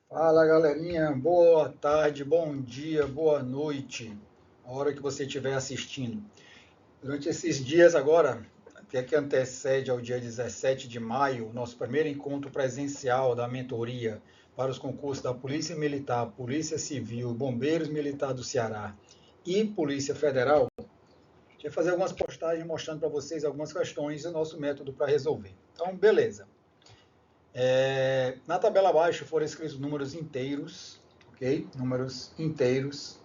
Fala galerinha, boa tarde, bom dia, boa noite, a hora que você estiver assistindo. Durante esses dias agora, que antecede ao dia 17 de maio, nosso primeiro encontro presencial da mentoria para os concursos da Polícia Militar, Polícia Civil, Bombeiros Militar do Ceará e Polícia Federal, a gente vai fazer algumas postagens mostrando para vocês algumas questões e o nosso método para resolver. Então, beleza. Na tabela abaixo foram escritos números inteiros, ok? Números inteiros,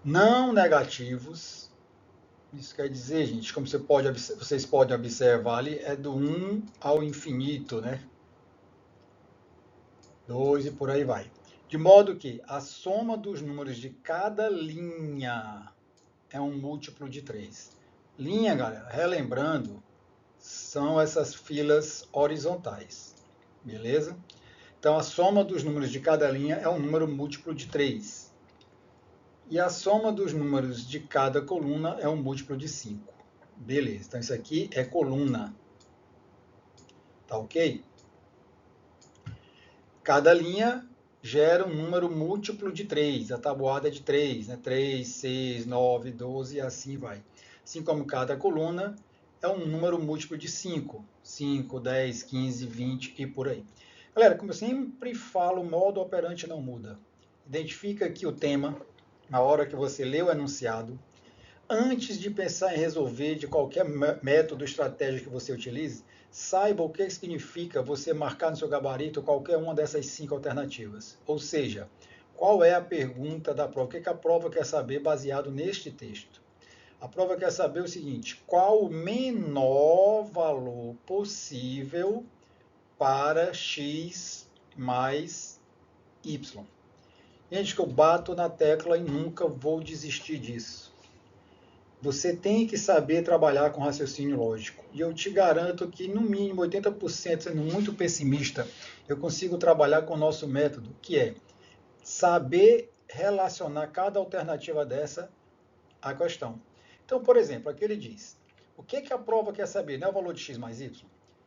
não negativos. Isso quer dizer, gente, como vocês podem observar ali, é do 1 ao infinito, né? 2 e por aí vai. De modo que a soma dos números de cada linha é um múltiplo de 3. Linha, galera, relembrando, são essas filas horizontais, beleza? Então, a soma dos números de cada linha é um número múltiplo de 3. E a soma dos números de cada coluna é um múltiplo de 5. Beleza, então isso aqui é coluna. Tá ok? Cada linha gera um número múltiplo de 3. A tabuada é de 3, né? 3, 6, 9, 12 e assim vai. Assim como cada coluna é um número múltiplo de 5. 5, 10, 15, 20 e por aí. Galera, como eu sempre falo, o modo operante não muda. Identifica aqui o tema, na hora que você lê o enunciado. Antes de pensar em resolver de qualquer método, estratégia que você utilize, saiba o que significa você marcar no seu gabarito qualquer uma dessas 5 alternativas. Ou seja, qual é a pergunta da prova? O que a prova quer saber baseado neste texto? A prova quer saber o seguinte: qual o menor valor possível para x mais y? Gente, que eu bato na tecla e nunca vou desistir disso. Você tem que saber trabalhar com raciocínio lógico. E eu te garanto que, no mínimo, 80%, sendo muito pessimista, eu consigo trabalhar com o nosso método, que é saber relacionar cada alternativa dessa à questão. Então, por exemplo, aqui ele diz, o que a prova quer saber? Não é o valor de x mais y?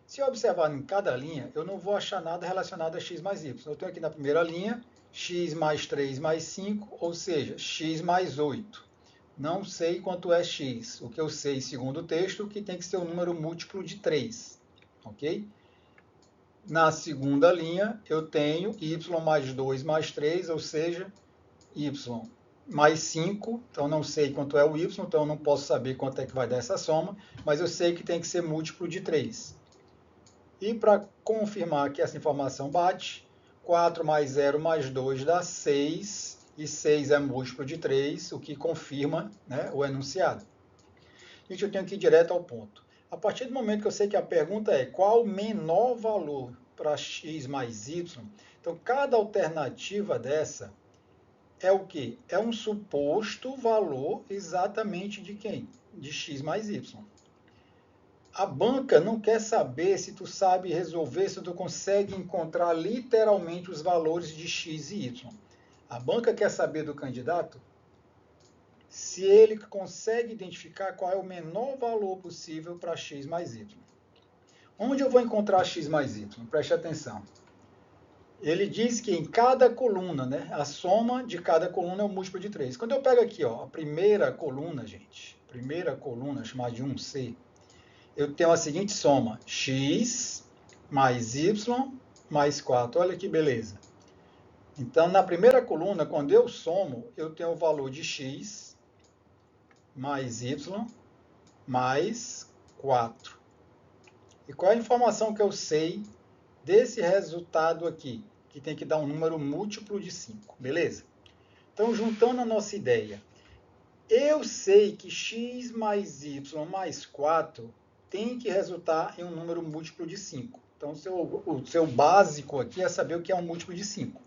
Se eu observar em cada linha, eu não vou achar nada relacionado a x mais y. Eu tenho aqui na primeira linha, x mais 3 mais 5, ou seja, x mais 8. Não sei quanto é x. O que eu sei, segundo o texto, que tem que ser um número múltiplo de 3. Ok? Na segunda linha, eu tenho y mais 2 mais 3, ou seja, y mais 5. Então, não sei quanto é o y, então eu não posso saber quanto é que vai dar essa soma, mas eu sei que tem que ser múltiplo de 3. E para confirmar que essa informação bate, 4 mais 0 mais 2 dá 6, e 6 é múltiplo de 3, o que confirma, né, o enunciado. Gente, eu tenho que ir direto ao ponto. A partir do momento que eu sei que a pergunta é qual o menor valor para x mais y, então cada alternativa dessa é o que? É um suposto valor exatamente de quem? De x mais y. A banca não quer saber se tu sabe resolver, se tu consegue encontrar literalmente os valores de x e y. A banca quer saber do candidato se ele consegue identificar qual é o menor valor possível para x mais y. Onde eu vou encontrar x mais y? Preste atenção. Ele diz que em cada coluna, né, a soma de cada coluna é um múltiplo de 3. Quando eu pego aqui, ó, a primeira coluna, gente, primeira coluna, chamada de 1C, eu tenho a seguinte soma, x mais y mais 4. Olha que beleza. Então, na primeira coluna, quando eu somo, eu tenho o valor de x mais y mais 4. E qual é a informação que eu sei desse resultado aqui? Que tem que dar um número múltiplo de 5, beleza? Então, juntando a nossa ideia, eu sei que x mais y mais 4 tem que resultar em um número múltiplo de 5. Então, o seu básico aqui é saber o que é um múltiplo de 5.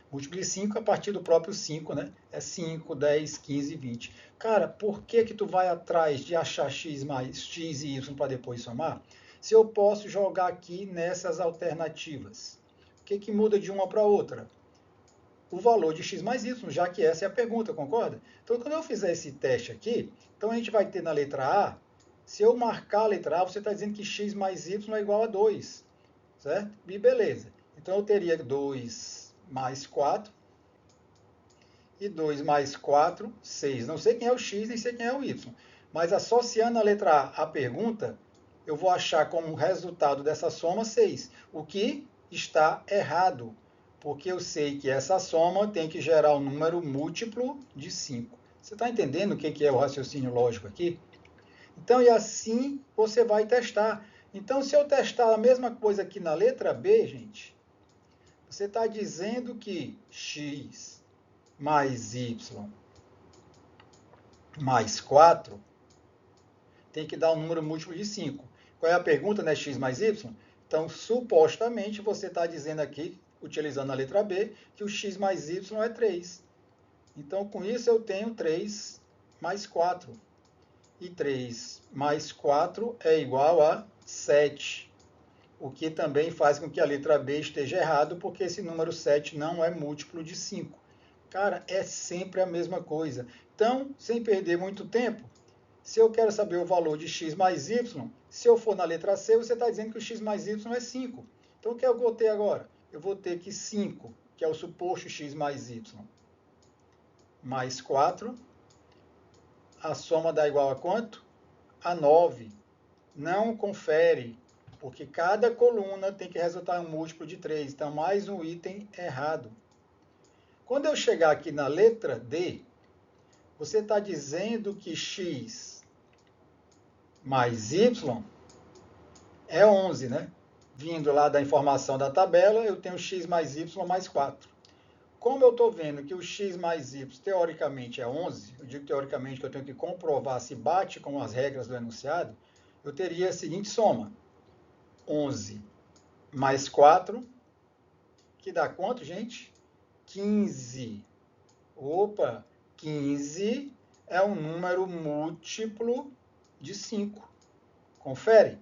Múltiplo de 5 a partir do próprio 5, né? É 5, 10, 15, 20. Cara, por que tu vai atrás de achar x e y para depois somar? Se eu posso jogar aqui nessas alternativas. O que muda de uma para outra? O valor de x mais y, já que essa é a pergunta, concorda? Então, quando eu fizer esse teste aqui, então a gente vai ter na letra A, se eu marcar a letra A, você está dizendo que x mais y é igual a 2, certo? E beleza. Então, eu teria 2 mais 4. E 2 mais 4, 6. Não sei quem é o x, nem sei quem é o y. Mas associando a letra A à pergunta, eu vou achar como resultado dessa soma 6. O que está errado, porque eu sei que essa soma tem que gerar um número múltiplo de 5. Você está entendendo o que é o raciocínio lógico aqui? Então, e assim você vai testar. Então, se eu testar a mesma coisa aqui na letra B, gente, você está dizendo que x mais y mais 4 tem que dar um número múltiplo de 5. Qual é a pergunta, né? X mais y? Então, supostamente, você está dizendo aqui, utilizando a letra B, que o x mais y é 3. Então, com isso, eu tenho 3 mais 4. E 3 mais 4 é igual a 7. O que também faz com que a letra B esteja errado, porque esse número 7 não é múltiplo de 5. Cara, é sempre a mesma coisa. Então, sem perder muito tempo, se eu quero saber o valor de x mais y, se eu for na letra C, você está dizendo que o x mais y é 5. Então, o que eu vou ter agora? Eu vou ter que 5, que é o suposto x mais y, mais 4, a soma dá igual a quanto? A 9. Não confere, porque cada coluna tem que resultar em um múltiplo de 3. Então, mais um item errado. Quando eu chegar aqui na letra D, você está dizendo que x mais y é 11, né? Vindo lá da informação da tabela, eu tenho x mais y mais 4. Como eu estou vendo que o x mais y, teoricamente, é 11, eu digo teoricamente que eu tenho que comprovar se bate com as regras do enunciado, eu teria a seguinte soma. 11 mais 4, que dá quanto, gente? 15. Opa, 15 é um número múltiplo de 5. Confere?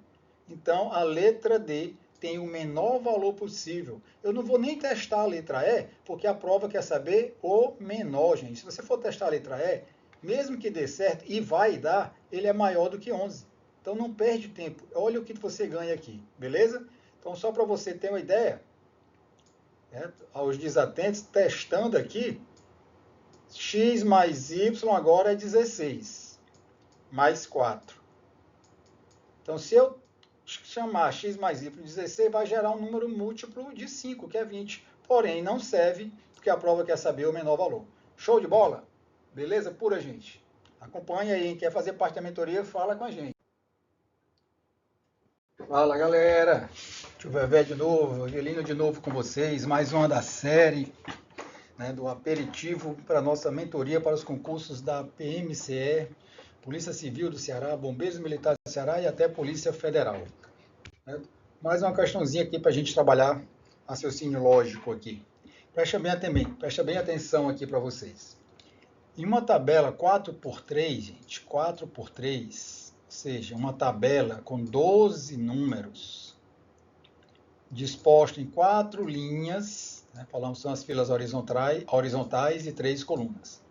Então, a letra D tem o menor valor possível. Eu não vou nem testar a letra E, porque a prova quer saber o menor, gente. Se você for testar a letra E, mesmo que dê certo, e vai dar, ele é maior do que 11. Então, não perde tempo. Olha o que você ganha aqui, beleza? Então, só para você ter uma ideia, né, aos desatentos, testando aqui, x mais y agora é 16, mais 4. Então, se eu chamar x mais y 16, vai gerar um número múltiplo de 5, que é 20. Porém, não serve, porque a prova quer saber o menor valor. Show de bola? Beleza pura, gente? Acompanha aí, quer fazer parte da mentoria, fala com a gente. Fala, galera. Tio Vevé de novo, Angelino de novo com vocês. Mais uma da série, né, do aperitivo para a nossa mentoria para os concursos da PMCE, Polícia Civil do Ceará, Bombeiros Militares do Ceará e até Polícia Federal. Mais uma questãozinha aqui para a gente trabalhar raciocínio lógico aqui. Presta bem atenção aqui para vocês. Em uma tabela 4x3, gente, 4x3, ou seja, uma tabela com 12 números, disposto em 4 linhas, né, falamos que são as filas horizontais e 3 colunas.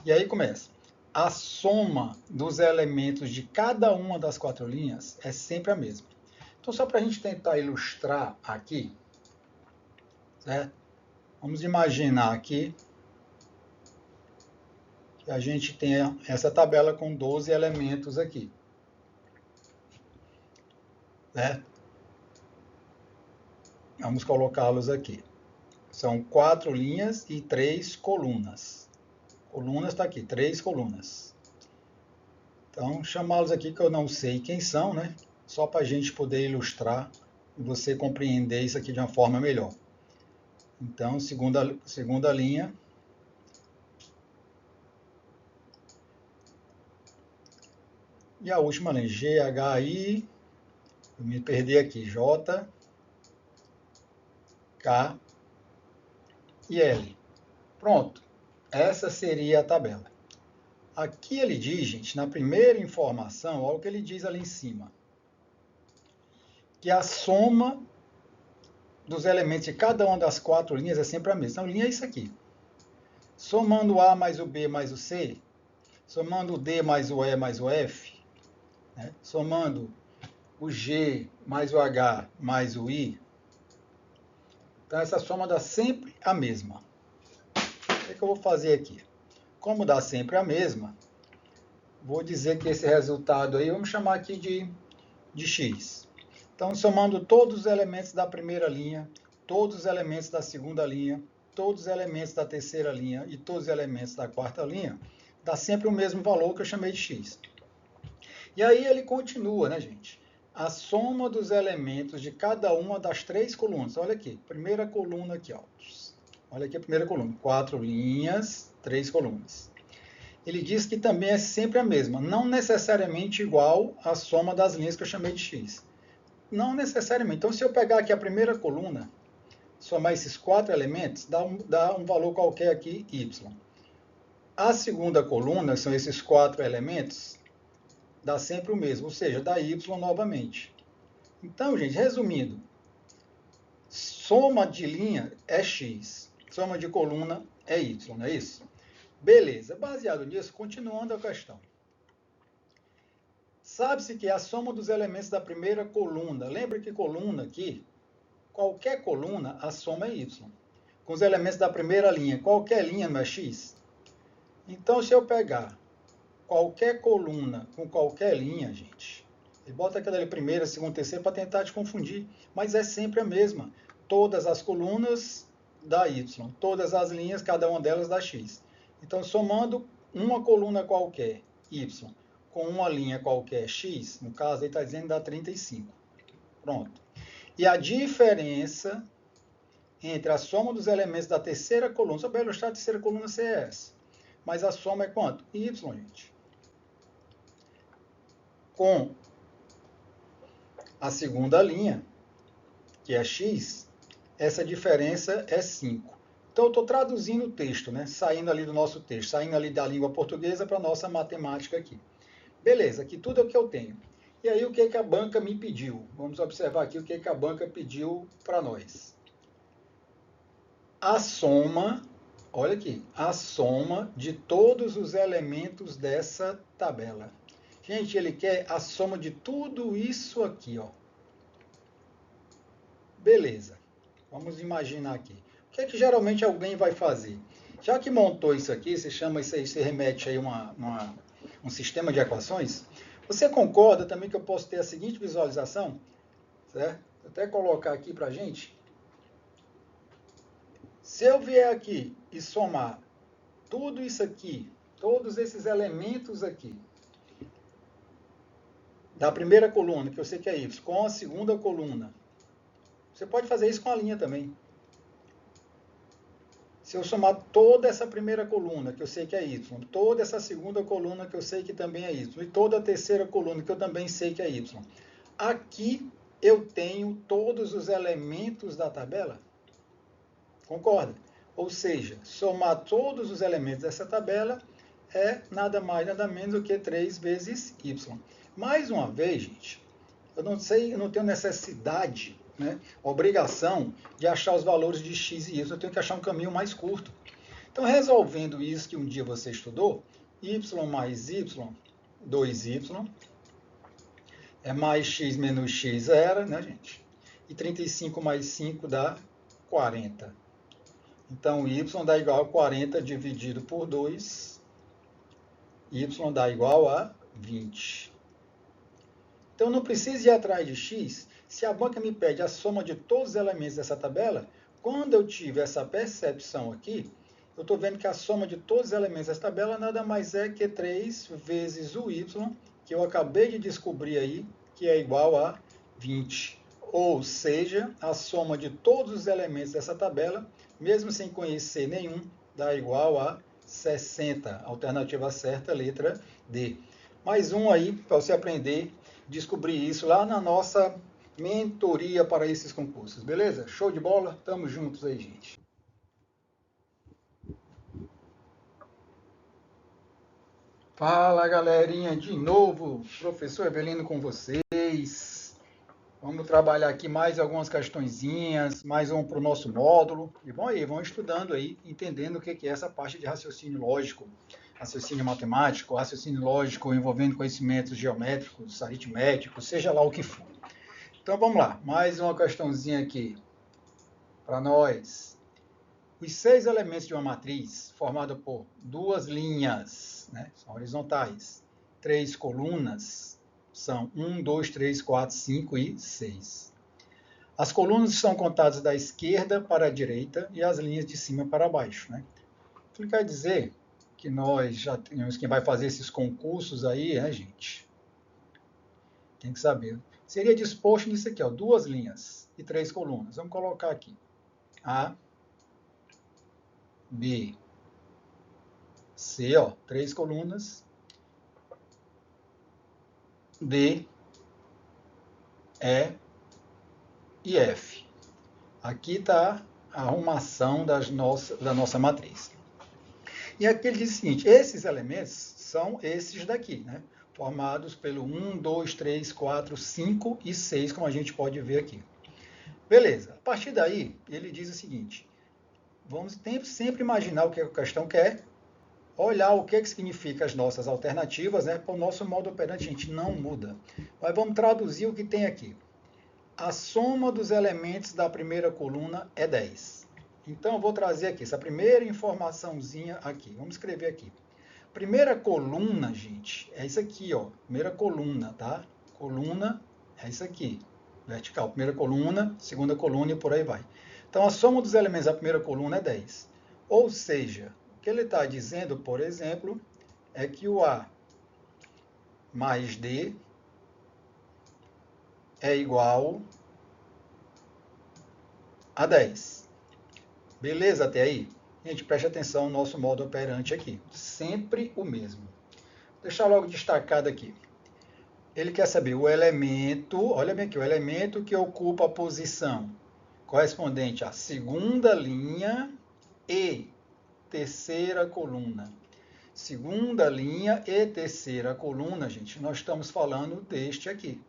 E aí começa. A soma dos elementos de cada uma das 4 linhas é sempre a mesma. Então, só para a gente tentar ilustrar aqui, certo? Vamos imaginar aqui que a gente tem essa tabela com 12 elementos aqui, certo? Vamos colocá-los aqui. São 4 linhas e 3 colunas. Colunas está aqui, 3 colunas. Então, chamá-los aqui que eu não sei quem são, né? Só para a gente poder ilustrar e você compreender isso aqui de uma forma melhor. Então, segunda linha. E a última linha, G, H, I, eu me perdi aqui, J, K e L. Pronto, essa seria a tabela. Aqui ele diz, gente, na primeira informação, olha o que ele diz ali em cima. Que a soma dos elementos de cada uma das 4 linhas é sempre a mesma. Então, linha é isso aqui. Somando o A mais o B mais o C, somando o D mais o E mais o F, né? Somando o G mais o H mais o I, Então, essa soma dá sempre a mesma. O que eu vou fazer aqui? Como dá sempre a mesma, vou dizer que esse resultado aí, vamos chamar aqui de x. Então, somando todos os elementos da primeira linha, todos os elementos da segunda linha, todos os elementos da terceira linha e todos os elementos da quarta linha, dá sempre o mesmo valor que eu chamei de x. E aí ele continua, né, gente? A soma dos elementos de cada uma das três colunas. Olha aqui, primeira coluna aqui, ó. Olha aqui a primeira coluna, 4 linhas, 3 colunas. Ele diz que também é sempre a mesma, não necessariamente igual à soma das linhas que eu chamei de x. Não necessariamente. Então, se eu pegar aqui a primeira coluna, somar esses 4 elementos, dá um valor qualquer aqui, y. A segunda coluna, são esses 4 elementos, dá sempre o mesmo, ou seja, dá y novamente. Então, gente, resumindo, soma de linha é x, soma de coluna é y, não é isso? Beleza, baseado nisso, continuando a questão. Sabe-se que a soma dos elementos da primeira coluna, lembra que coluna aqui, qualquer coluna, a soma é y. Com os elementos da primeira linha, qualquer linha não é x? Então, se eu pegar qualquer coluna com qualquer linha, gente, e bota aquela ali primeira, segunda, terceira para tentar te confundir, mas é sempre a mesma. Todas as colunas dá y, todas as linhas, cada uma delas dá x. Então, somando uma coluna qualquer, y, com uma linha qualquer, x, no caso, ele está dizendo dá 35. Pronto. E a diferença entre a soma dos elementos da terceira coluna, só para ilustrar a terceira coluna ser essa, mas a soma é quanto? Y, gente. Com a segunda linha, que é x, essa diferença é 5. Então, eu estou traduzindo o texto, né? Saindo ali do nosso texto, saindo ali da língua portuguesa para a nossa matemática aqui. Beleza, aqui tudo é o que eu tenho. E aí, o que a banca me pediu? Vamos observar aqui o que a banca pediu para nós. A soma, olha aqui, a soma de todos os elementos dessa tabela. Gente, ele quer a soma de tudo isso aqui, ó. Beleza, vamos imaginar aqui. O que é que geralmente alguém vai fazer? Já que montou isso aqui, se chama isso aí, se remete aí um sistema de equações, você concorda também que eu posso ter a seguinte visualização? Certo? Vou até colocar aqui para a gente. Se eu vier aqui e somar tudo isso aqui, todos esses elementos aqui, da primeira coluna, que eu sei que é y, com a segunda coluna, você pode fazer isso com a linha também. Se eu somar toda essa primeira coluna, que eu sei que é y, toda essa segunda coluna, que eu sei que também é y, e toda a terceira coluna, que eu também sei que é y, aqui eu tenho todos os elementos da tabela. Concorda? Ou seja, somar todos os elementos dessa tabela é nada mais, nada menos do que 3 vezes y. Mais uma vez, gente, eu não tenho necessidade, né, obrigação de achar os valores de x e y, eu tenho que achar um caminho mais curto. Então, resolvendo isso que um dia você estudou, y mais y, 2y, é mais x menos x era, né, gente? E 35 mais 5 dá 40. Então, y dá igual a 40 dividido por 2, y dá igual a 20. Então, não preciso ir atrás de x. Se a banca me pede a soma de todos os elementos dessa tabela, quando eu tiver essa percepção aqui, eu estou vendo que a soma de todos os elementos dessa tabela nada mais é que 3 vezes o y, que eu acabei de descobrir aí, que é igual a 20. Ou seja, a soma de todos os elementos dessa tabela, mesmo sem conhecer nenhum, dá igual a 60. Alternativa certa, letra D. Mais um aí, para você aprender, descobrir isso lá na nossa mentoria para esses concursos. Beleza? Show de bola? Tamo juntos aí, gente. Fala, galerinha, de novo, professor Evelino com vocês. Vamos trabalhar aqui mais algumas questõezinhas, mais um para o nosso módulo. E vão estudando aí, entendendo o que é essa parte de raciocínio lógico, raciocínio matemático, raciocínio lógico envolvendo conhecimentos geométricos, aritméticos, seja lá o que for. Então vamos lá, mais uma questãozinha aqui. para nós. Os 6 elementos de uma matriz, formada por 2 linhas, né, são horizontais, 3 colunas, são 1, 2, 3, 4, 5 e 6. As colunas são contadas da esquerda para a direita e as linhas de cima para baixo, né? Isso quer dizer que nós já temos quem vai fazer esses concursos aí, né, gente? Tem que saber. Seria disposto nisso aqui, ó, 2 linhas e 3 colunas. Vamos colocar aqui. A, B, C, ó, 3 colunas. D, E e F. Aqui está a arrumação da nossa matriz. E aqui ele diz o seguinte, esses elementos são esses daqui, né? Formados pelo 1, 2, 3, 4, 5 e 6, como a gente pode ver aqui. Beleza, a partir daí, ele diz o seguinte, vamos sempre imaginar o que a questão quer, olhar o que significa as nossas alternativas, né? Para o nosso modo operante, a gente não muda. Mas vamos traduzir o que tem aqui. A soma dos elementos da primeira coluna é 10. Então, eu vou trazer aqui essa primeira informaçãozinha aqui. Vamos escrever aqui. Primeira coluna, gente, é isso aqui, ó. Primeira coluna, tá? Coluna é isso aqui. Vertical. Primeira coluna, segunda coluna e por aí vai. Então, a soma dos elementos da primeira coluna é 10. Ou seja, o que ele está dizendo, por exemplo, é que o A mais D é igual a 10. Beleza até aí? Gente, preste atenção no nosso modo operante aqui. Sempre o mesmo. Vou deixar logo destacado aqui. Ele quer saber o elemento, olha bem aqui, o elemento que ocupa a posição correspondente à segunda linha e terceira coluna. Segunda linha e terceira coluna, gente, nós estamos falando deste aqui.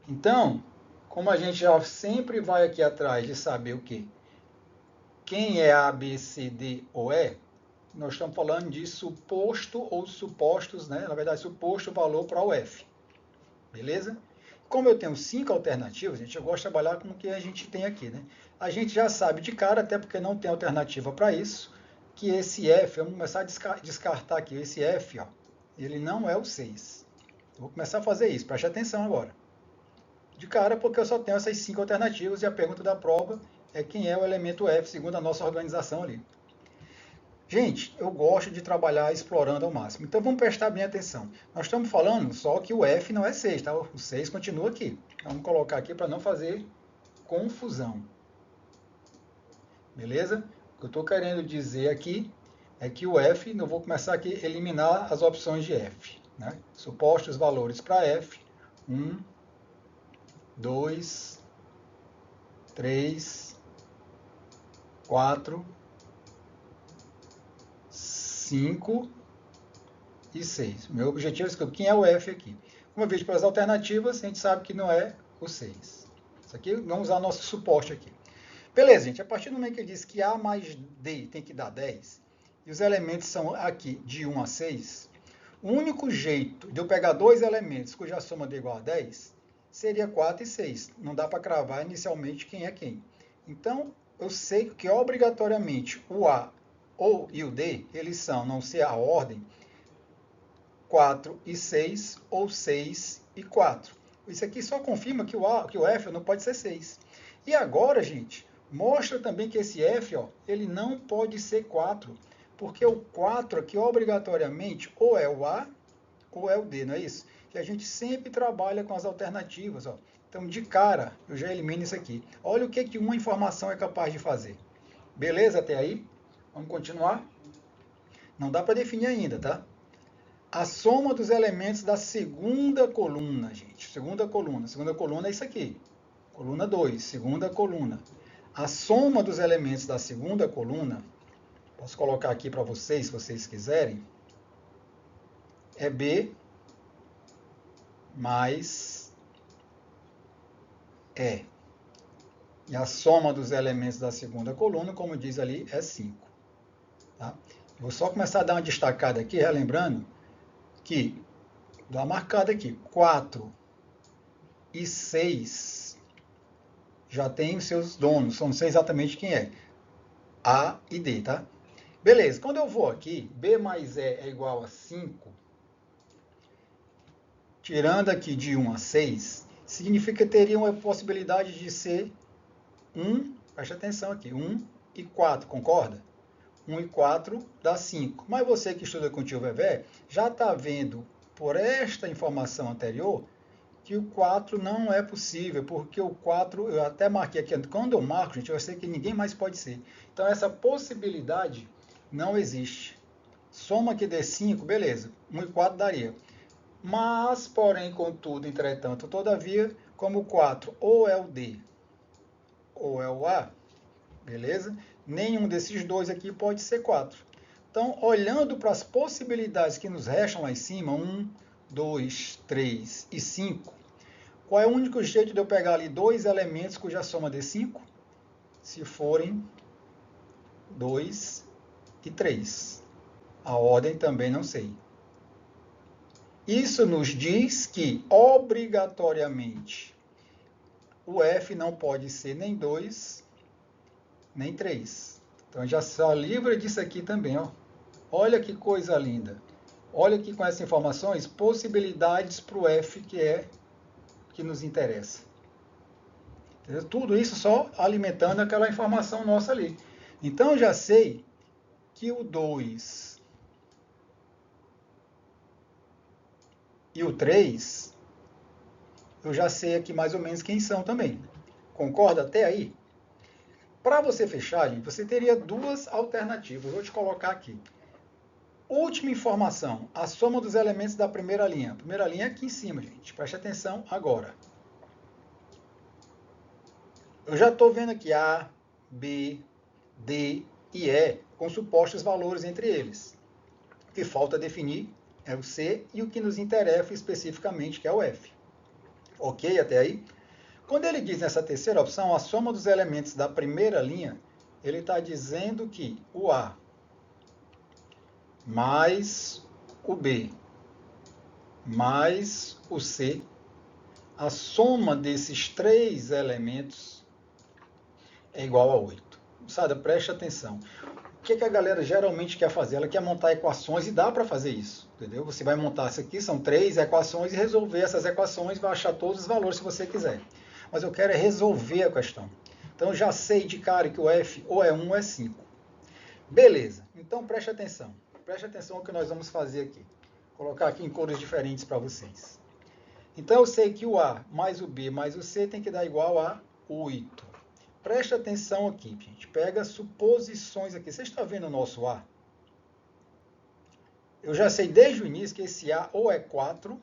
Então, como a gente já sempre vai aqui atrás de saber o quê? Quem é A, B, C, D ou E, nós estamos falando de suposto ou supostos, né? Na verdade, suposto valor para o F. Beleza? Como eu tenho 5 alternativas, gente, eu gosto de trabalhar com o que a gente tem aqui, né? A gente já sabe de cara, até porque não tem alternativa para isso, que esse F, vamos começar a descartar aqui, esse F, ó, ele não é o 6. Vou começar a fazer isso, preste atenção agora. De cara, porque eu só tenho essas 5 alternativas e a pergunta da prova é quem é o elemento F, segundo a nossa organização ali. Gente, eu gosto de trabalhar explorando ao máximo. Então vamos prestar bem atenção. Nós estamos falando só que o F não é 6, tá? O 6 continua aqui. Vamos colocar aqui para não fazer confusão. Beleza? O que eu estou querendo dizer aqui é que o F, eu vou começar aqui a eliminar as opções de F. Né? Supostos valores para F. 1, 2, 3, 4, 5 e 6. Meu objetivo é descobrir quem é o F aqui. Como eu vejo pelas alternativas, a gente sabe que não é o 6. Isso aqui, vamos usar nosso suporte aqui. Beleza, gente. A partir do momento que ele diz que A mais D tem que dar 10, e os elementos são aqui de 1 a 6, o único jeito de eu pegar dois elementos cuja soma é igual a 10 seria 4 e 6. Não dá para cravar inicialmente quem é quem. Então, eu sei que obrigatoriamente o A e o D, eles são, não sei a ordem, 4 e 6 ou 6 e 4. Isso aqui só confirma que o F não pode ser 6. E agora, gente, mostra também que esse F, ó, ele não pode ser 4, porque o 4 aqui obrigatoriamente ou é o A ou é o D, não é isso? Que a gente sempre trabalha com as alternativas, ó. Então, de cara, eu já elimino isso aqui. Olha o que uma informação é capaz de fazer. Beleza até aí? Vamos continuar? Não dá para definir ainda, tá? A soma dos elementos da segunda coluna, gente. Segunda coluna é isso aqui. Coluna 2, segunda coluna. A soma dos elementos da segunda coluna, posso colocar aqui para vocês, se vocês quiserem, é B mais E. E a soma dos elementos da segunda coluna, como diz ali, é 5. Tá? Vou só começar a dar uma destacada aqui, relembrando que, dá uma marcada aqui, 4 e 6 já tem os seus donos, só não sei exatamente quem é. A e D, tá? Beleza, quando eu vou aqui, B mais E é igual a 5, tirando aqui de 1 a 6, significa que teria uma possibilidade de ser 1, preste atenção aqui, 1 e 4, concorda? 1 e 4 dá 5. Mas você que estuda com o tio Vevé, já está vendo por esta informação anterior que o 4 não é possível, porque o 4, eu até marquei aqui, quando eu marco, gente, eu sei que ninguém mais pode ser. Então essa possibilidade não existe. Soma que dê 5, beleza, 1 e 4 daria. Mas, porém, contudo, entretanto, todavia, como o 4 ou é o D ou é o A, beleza? Nenhum desses dois aqui pode ser 4. Então, olhando para as possibilidades que nos restam lá em cima, 1, 2, 3 e 5, qual é o único jeito de eu pegar ali dois elementos cuja soma dê 5? Se forem 2 e 3. A ordem também não sei. Isso nos diz que, obrigatoriamente, o F não pode ser nem 2, nem 3. Então, já só livra disso aqui também, ó. Olha que coisa linda. Olha aqui com essas informações, possibilidades para o F que nos interessa. Entendeu? Tudo isso só alimentando aquela informação nossa ali. Então, eu já sei que o 2 e o 3, eu já sei aqui mais ou menos quem são também. Concorda até aí? Para você fechar, gente, você teria duas alternativas. Vou te colocar aqui. Última informação, a soma dos elementos da primeira linha. A primeira linha é aqui em cima, gente. Preste atenção agora. Eu já estou vendo aqui A, B, D e E com supostos valores entre eles. O que falta definir é o C e o que nos interessa especificamente, que é o F. Ok até aí? Quando ele diz nessa terceira opção, a soma dos elementos da primeira linha, ele está dizendo que o A mais o B mais o C, a soma desses três elementos é igual a 8. Moçada, preste atenção. O que a galera geralmente quer fazer? Ela quer montar equações e dá para fazer isso, entendeu? Você vai montar isso aqui, são 3 equações, e resolver essas equações, vai achar todos os valores se você quiser. Mas eu quero é resolver a questão. Então, eu já sei de cara que o F ou é 1 ou é 5. Beleza, então preste atenção. Preste atenção no que nós vamos fazer aqui. Vou colocar aqui em cores diferentes para vocês. Então, eu sei que o A mais o B mais o C tem que dar igual a 8. Preste atenção aqui, gente. Pega suposições aqui. Você está vendo o nosso A? Eu já sei desde o início que esse A ou é 4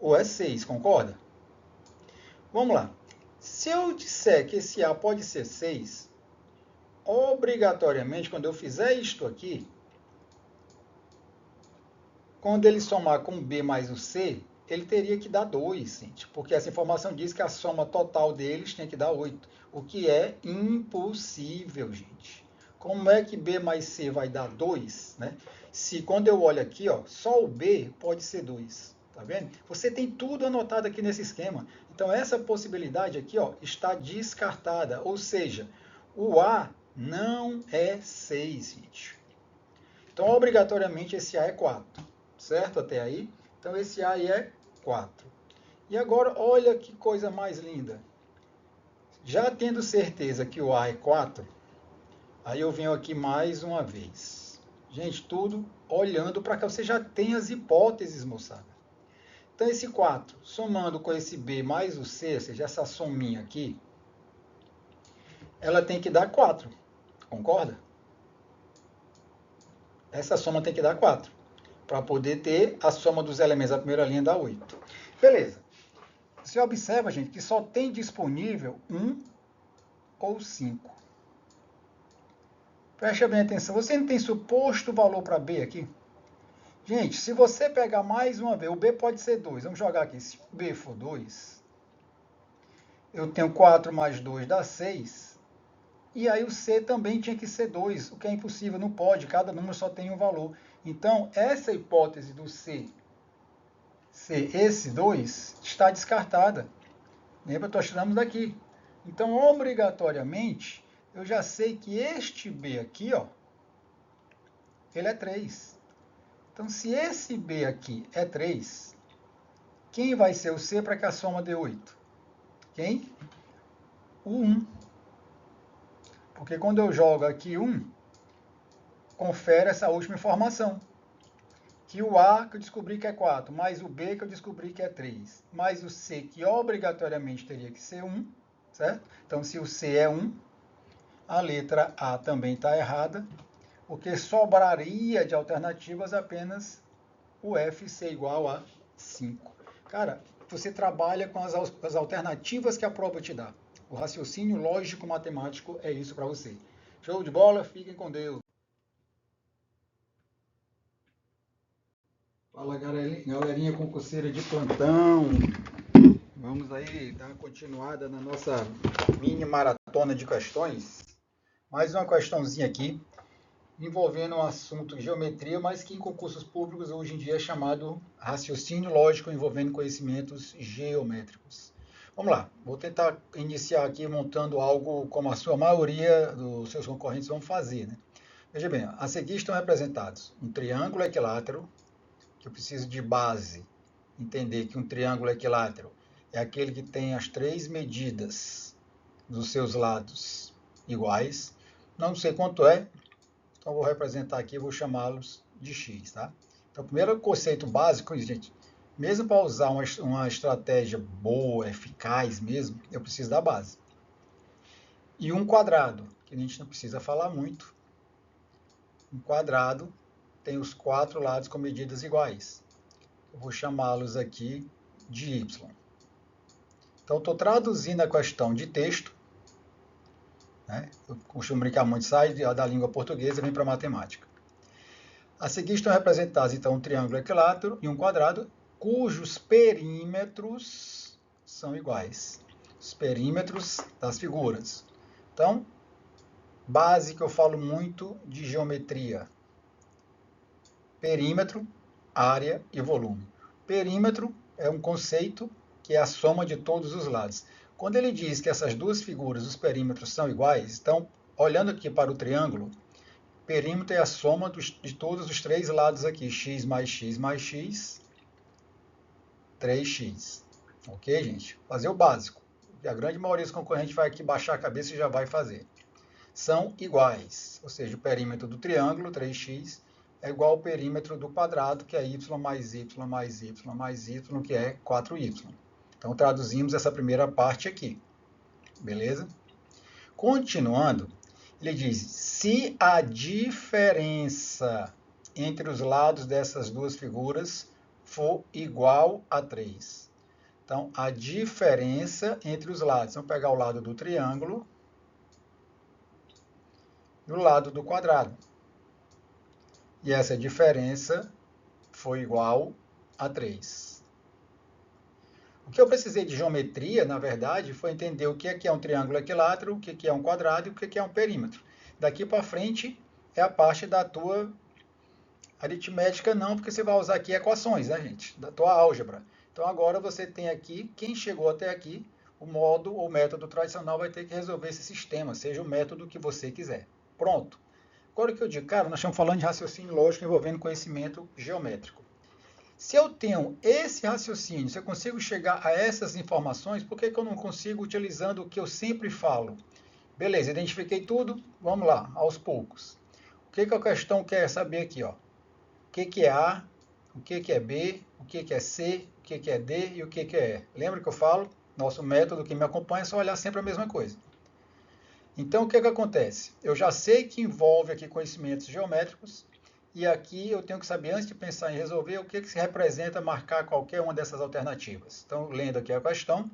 ou é 6, concorda? Vamos lá. Se eu disser que esse A pode ser 6, obrigatoriamente, quando eu fizer isto aqui, quando ele somar com o B mais o C, ele teria que dar 2, gente, porque essa informação diz que a soma total deles tem que dar 8, o que é impossível, gente. Como é que B mais C vai dar 2, né? Se quando eu olho aqui, ó, só o B pode ser 2, tá vendo? Você tem tudo anotado aqui nesse esquema. Então, essa possibilidade aqui, ó, está descartada, ou seja, o A não é 6, gente. Então, obrigatoriamente, esse A é 4, certo? Até aí? Então, esse A aí é 4. E agora, olha que coisa mais linda. Já tendo certeza que o A é 4, aí eu venho aqui mais uma vez. Gente, tudo olhando para cá. Você já tem as hipóteses, moçada. Então, esse 4, somando com esse B mais o C, ou seja, essa sominha aqui, ela tem que dar 4. Concorda? Essa soma tem que dar 4. Para poder ter a soma dos elementos da primeira linha dá 8. Beleza. Você observa, gente, que só tem disponível 1 ou 5. Preste bem atenção. Você não tem suposto valor para B aqui? Gente, se você pegar mais uma vez, o B pode ser 2. Vamos jogar aqui. Se o B for 2, eu tenho 4 mais 2 dá 6. E aí o C também tinha que ser 2, o que é impossível, não pode. Cada número só tem um valor. Então, essa hipótese do C ser esse 2 está descartada. Lembra, nós tiramos daqui. Então, obrigatoriamente, eu já sei que este B aqui, ó, ele é 3. Então, se esse B aqui é 3, quem vai ser o C para que a soma dê 8? Quem? O 1. Porque quando eu jogo aqui 1, confere essa última informação. Que o A que eu descobri que é 4, mais o B que eu descobri que é 3, mais o C que obrigatoriamente teria que ser 1, certo? Então, se o C é 1, a letra A também está errada, porque sobraria de alternativas apenas o F ser igual a 5. Cara, você trabalha com as alternativas que a prova te dá. O raciocínio lógico-matemático é isso para você. Show de bola? Fiquem com Deus. Fala, galerinha concurseira de plantão. Vamos aí dar uma continuada na nossa mini maratona de questões. Mais uma questãozinha aqui, envolvendo um assunto de geometria, mas que em concursos públicos hoje em dia é chamado raciocínio lógico envolvendo conhecimentos geométricos. Vamos lá, vou tentar iniciar aqui montando algo como a sua maioria dos seus concorrentes vão fazer, né? Veja bem, a seguir estão representados um triângulo equilátero, que eu preciso de base, entender que um triângulo equilátero é aquele que tem as 3 medidas dos seus lados iguais. Não sei quanto é, então vou representar aqui, vou chamá-los de x, tá? Então, o primeiro conceito básico, gente, mesmo para usar uma estratégia boa, eficaz mesmo, eu preciso da base. E um quadrado, que a gente não precisa falar muito. Um quadrado tem os 4 lados com medidas iguais. Eu vou chamá-los aqui de y. Então, estou traduzindo a questão de texto, né? Eu costumo brincar muito, sai da língua portuguesa e vem para a matemática. A seguir estão representados, então, um triângulo equilátero e um quadrado, cujos perímetros são iguais. Os perímetros das figuras. Então, base que eu falo muito de geometria. Perímetro, área e volume. Perímetro é um conceito que é a soma de todos os lados. Quando ele diz que essas duas figuras, os perímetros, são iguais, então, olhando aqui para o triângulo, perímetro é a soma de todos os 3 lados aqui, x mais x mais x, 3x. Ok, gente? Fazer o básico. A grande maioria dos concorrentes vai aqui baixar a cabeça e já vai fazer. São iguais, ou seja, o perímetro do triângulo, 3x, é igual ao perímetro do quadrado, que é y mais y mais y mais y, que é 4y. Então, traduzimos essa primeira parte aqui. Beleza? Continuando, ele diz, se a diferença entre os lados dessas duas figuras for igual a 3. Então, a diferença entre os lados. Vamos pegar o lado do triângulo e o lado do quadrado. E essa diferença foi igual a 3. O que eu precisei de geometria, na verdade, foi entender o que é um triângulo equilátero, o que é um quadrado e o que é um perímetro. Daqui para frente é a parte da tua aritmética, não, porque você vai usar aqui equações, né, gente? Da tua álgebra. Então, agora você tem aqui, quem chegou até aqui, o modo ou método tradicional vai ter que resolver esse sistema, seja o método que você quiser. Pronto. Agora o que eu digo, cara, nós estamos falando de raciocínio lógico envolvendo conhecimento geométrico. Se eu tenho esse raciocínio, se eu consigo chegar a essas informações, por que eu não consigo utilizando o que eu sempre falo? Beleza, identifiquei tudo, vamos lá, aos poucos. O que a questão quer saber aqui? Ó? O que é A, o que é B, o que é C, o que é D e o que é E. Lembra que eu falo? Nosso método, quem me acompanha, é só olhar sempre a mesma coisa. Então, o que acontece? Eu já sei que envolve aqui conhecimentos geométricos, e aqui eu tenho que saber, antes de pensar em resolver, o que se representa marcar qualquer uma dessas alternativas. Então, lendo aqui a questão,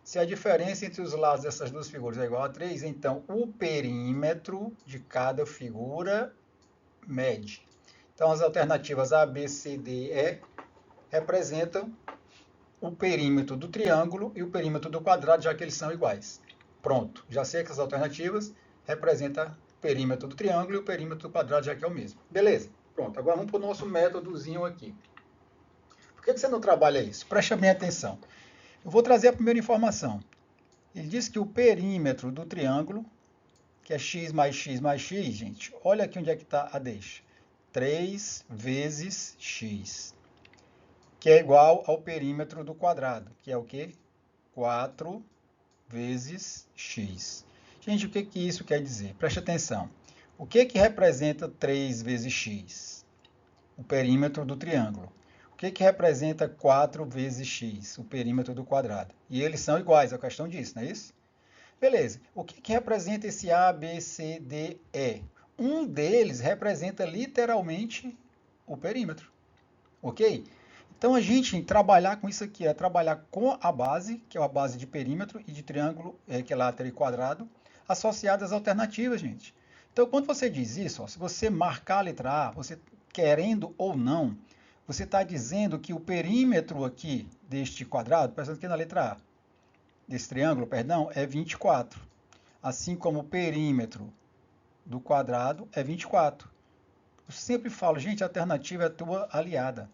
se a diferença entre os lados dessas duas figuras é igual a 3, então o perímetro de cada figura mede. Então, as alternativas A, B, C, D, E representam o perímetro do triângulo e o perímetro do quadrado, já que eles são iguais. Pronto, já sei que as alternativas representam o perímetro do triângulo e o perímetro do quadrado, já que é o mesmo. Beleza, pronto. Agora vamos para o nosso métodozinho aqui. Por que você não trabalha isso? Preste bem atenção. Eu vou trazer a primeira informação. Ele diz que o perímetro do triângulo, que é x mais x mais x, gente, olha aqui onde é que está a deixa. 3 vezes x, que é igual ao perímetro do quadrado, que é o quê? 4 vezes x. Gente, o que que isso quer dizer? Preste atenção. O que que representa 3 vezes x? O perímetro do triângulo. O que que representa 4 vezes x? O perímetro do quadrado. E eles são iguais, é a questão disso, não é isso? Beleza. O que que representa esse A, B, C, D, E? Um deles representa literalmente o perímetro, ok? Então a gente trabalhar com isso aqui é trabalhar com a base, que é a base de perímetro e de triângulo equilátero e quadrado, associadas às alternativas, gente. Então quando você diz isso, ó, se você marcar a letra A, você querendo ou não, você está dizendo que o perímetro aqui deste quadrado, pensando aqui na letra A, desse triângulo, perdão, é 24. Assim como o perímetro do quadrado é 24. Eu sempre falo, gente, a alternativa é a tua aliada.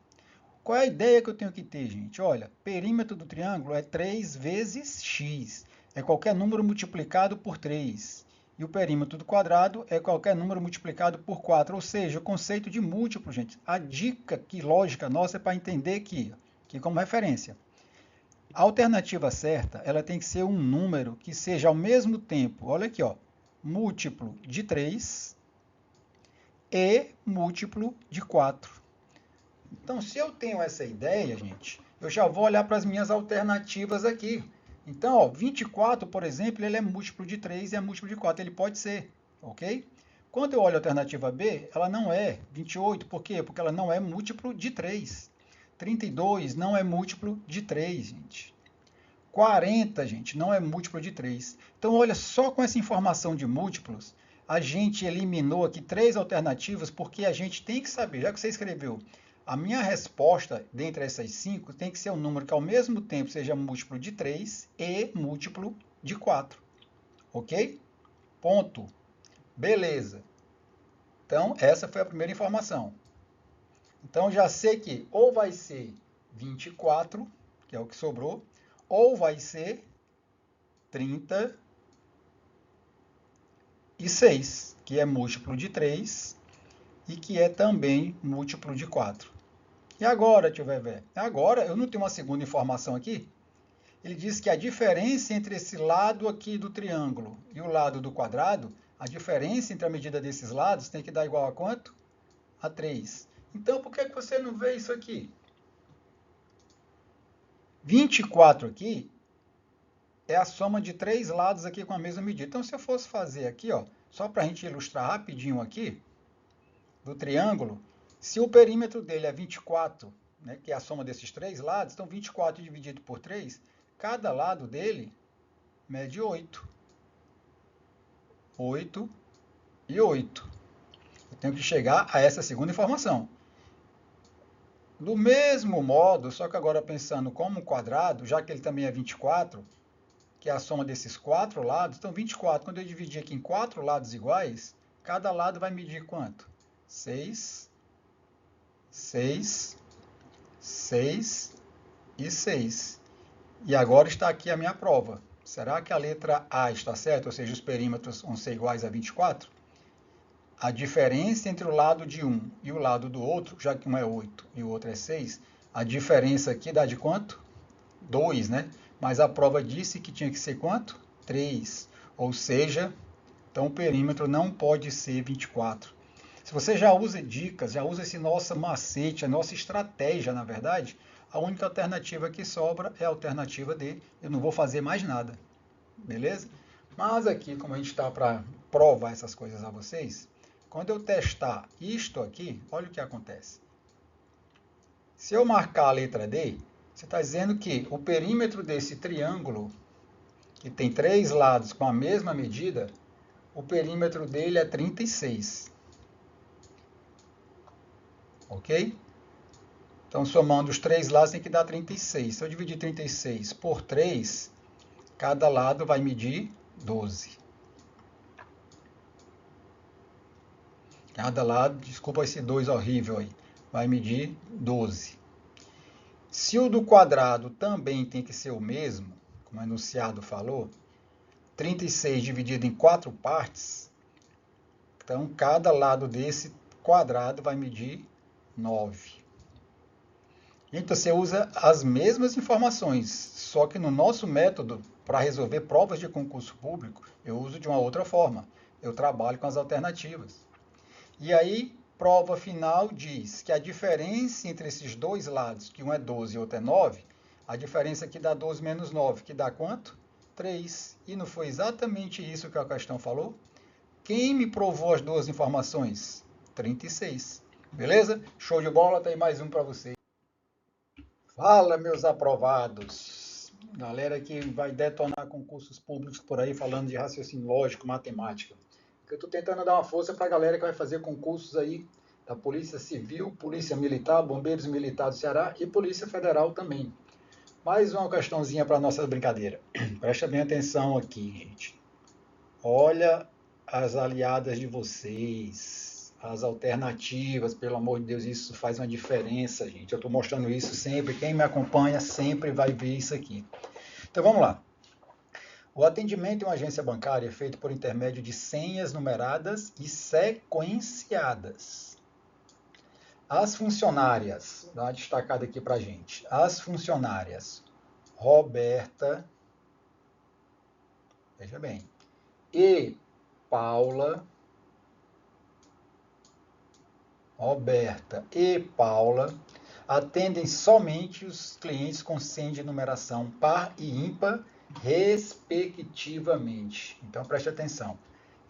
Qual é a ideia que eu tenho que ter, gente? Olha, perímetro do triângulo é 3 vezes x. É qualquer número multiplicado por 3. E o perímetro do quadrado é qualquer número multiplicado por 4. Ou seja, o conceito de múltiplo, gente. A dica que lógica nossa é para entender que como referência. A alternativa certa, ela tem que ser um número que seja ao mesmo tempo, olha aqui, ó, múltiplo de 3 e múltiplo de 4. Então, se eu tenho essa ideia, gente, eu já vou olhar para as minhas alternativas aqui. Então, ó, 24, por exemplo, ele é múltiplo de 3 e é múltiplo de 4. Ele pode ser, ok? Quando eu olho a alternativa B, ela não é 28. Por quê? Porque ela não é múltiplo de 3. 32 não é múltiplo de 3, gente. 40, gente, não é múltiplo de 3. Então, olha, só com essa informação de múltiplos, a gente eliminou aqui 3 alternativas, porque a gente tem que saber, já que você escreveu, a minha resposta dentre essas 5 tem que ser um número que ao mesmo tempo seja múltiplo de 3 e múltiplo de 4. Ok? Ponto. Beleza. Então, essa foi a primeira informação. Então, já sei que ou vai ser 24, que é o que sobrou, ou vai ser 36, que é múltiplo de 3 e que é também múltiplo de 4. E agora, tio Vevé? Agora, eu não tenho uma segunda informação aqui. Ele diz que a diferença entre esse lado aqui do triângulo e o lado do quadrado, a diferença entre a medida desses lados tem que dar igual a quanto? A 3. Então, por que você não vê isso aqui? 24 aqui é a soma de 3 lados aqui com a mesma medida. Então, se eu fosse fazer aqui, ó, só para a gente ilustrar rapidinho aqui, do triângulo, se o perímetro dele é 24, né, que é a soma desses 3 lados, então 24 dividido por 3, cada lado dele mede 8. 8 e 8. Eu tenho que chegar a essa segunda informação. Do mesmo modo, só que agora pensando como um quadrado, já que ele também é 24, que é a soma desses 4 lados, então 24, quando eu dividir aqui em 4 lados iguais, cada lado vai medir quanto? 6, 6, 6 e 6. E agora está aqui a minha prova. Será que a letra A está certa? Ou seja, os perímetros vão ser iguais a 24? A diferença entre o lado de um e o lado do outro, já que um é 8 e o outro é 6, a diferença aqui dá de quanto? 2, né? Mas a prova disse que tinha que ser quanto? 3. Ou seja, então o perímetro não pode ser 24. Se você já usa dicas, já usa esse nosso macete, a nossa estratégia, na verdade, a única alternativa que sobra é a alternativa D. Eu não vou fazer mais nada, beleza? Mas aqui, como a gente está para provar essas coisas a vocês, quando eu testar isto aqui, olha o que acontece. Se eu marcar a letra D, você está dizendo que o perímetro desse triângulo, que tem 3 lados com a mesma medida, o perímetro dele é 36. Ok? Então, somando os 3 lados, tem que dar 36. Se eu dividir 36 por 3, cada lado vai medir 12. Cada lado, desculpa esse 2 horrível aí, vai medir 12. Se o do quadrado também tem que ser o mesmo, como o enunciado falou, 36 dividido em 4 partes, então cada lado desse quadrado vai medir 9. Então você usa as mesmas informações, só que no nosso método, para resolver provas de concurso público, eu uso de uma outra forma. Eu trabalho com as alternativas. E aí, prova final diz que a diferença entre esses dois lados, que um é 12 e outro é 9, a diferença aqui dá 12 menos 9, que dá quanto? 3. E não foi exatamente isso que a questão falou? Quem me provou as duas informações? 36. Beleza? Show de bola, tem mais um para você. Fala, meus aprovados. Galera que vai detonar concursos públicos por aí falando de raciocínio lógico, matemática. Eu estou tentando dar uma força para a galera que vai fazer concursos aí da Polícia Civil, Polícia Militar, Bombeiros Militares do Ceará e Polícia Federal também. Mais uma questãozinha para a nossa brincadeira. Presta bem atenção aqui, gente. Olha as aliadas de vocês, as alternativas, pelo amor de Deus, isso faz uma diferença, gente. Eu estou mostrando isso sempre, quem me acompanha sempre vai ver isso aqui. Então vamos lá. O atendimento em uma agência bancária é feito por intermédio de senhas numeradas e sequenciadas. As funcionárias, dá uma destacada aqui para a gente, as funcionárias Roberta, veja bem, e Paula, Roberta e Paula atendem somente os clientes com senha de numeração par e ímpar, respectivamente. Então preste atenção.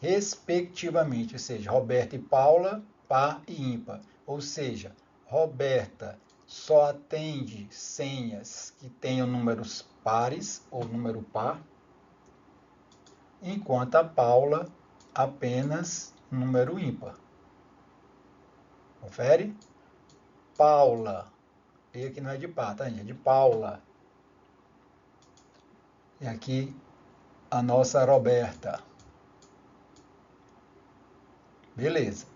Respectivamente, ou seja, Roberta e Paula, par e ímpar. Ou seja, Roberta só atende senhas que tenham números pares ou número par, enquanto a Paula apenas número ímpar. Confere? Paula. E aqui não é de par, tá, gente? É de Paula. E aqui a nossa Roberta. Beleza.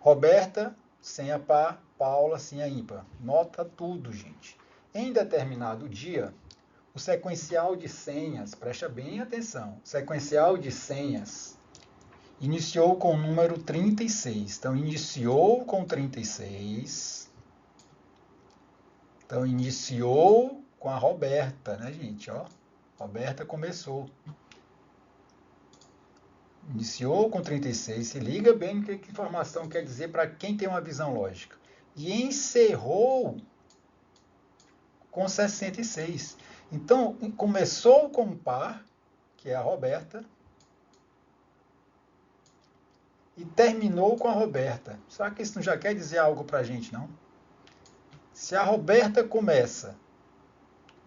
Roberta, senha par, Paula, senha ímpar. Nota tudo, gente. Em determinado dia, o sequencial de senhas, presta bem atenção, o sequencial de senhas iniciou com o número 36. Então, iniciou com 36. Então, iniciou com a Roberta, né, gente? Ó, Roberta começou. Iniciou com 36. Se liga bem no que a informação quer dizer para quem tem uma visão lógica. E encerrou com 66. Então, começou com um par, que é a Roberta, e terminou com a Roberta. Será que isso não já quer dizer algo para a gente, não? Se a Roberta começa,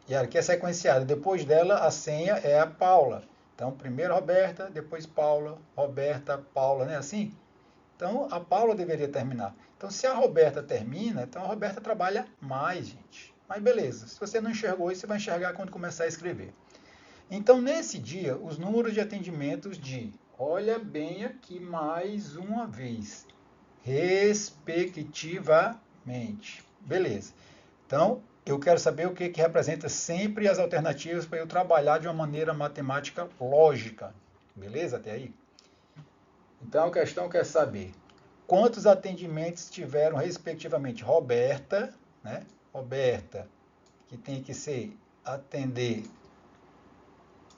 e aqui é sequenciada, depois dela a senha é a Paula. Então, primeiro Roberta, depois Paula, Roberta, Paula, não é assim? Então, a Paula deveria terminar. Então, se a Roberta termina, então a Roberta trabalha mais, gente. Mas beleza, se você não enxergou isso, você vai enxergar quando começar a escrever. Então, nesse dia, os números de atendimentos de, olha bem aqui mais uma vez, respectivamente. Beleza. Então, eu quero saber o que representa sempre as alternativas para eu trabalhar de uma maneira matemática lógica. Beleza até aí? Então, a questão quer saber quantos atendimentos tiveram, respectivamente, Roberta, né? Roberta, que tem que ser atender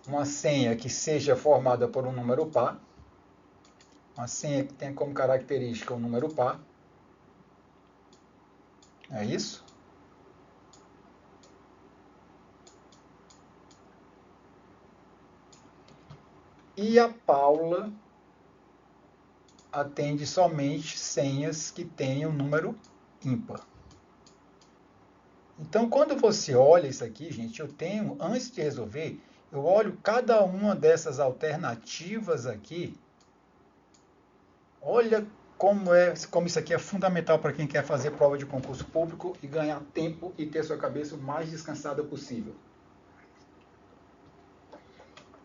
uma senha que seja formada por um número par, uma senha que tenha como característica um número par. É isso? E a Paula atende somente senhas que tenham número ímpar. Então, quando você olha isso aqui, gente, eu tenho, antes de resolver, eu olho cada uma dessas alternativas aqui. Olha como isso aqui é fundamental para quem quer fazer prova de concurso público e ganhar tempo e ter sua cabeça o mais descansada possível.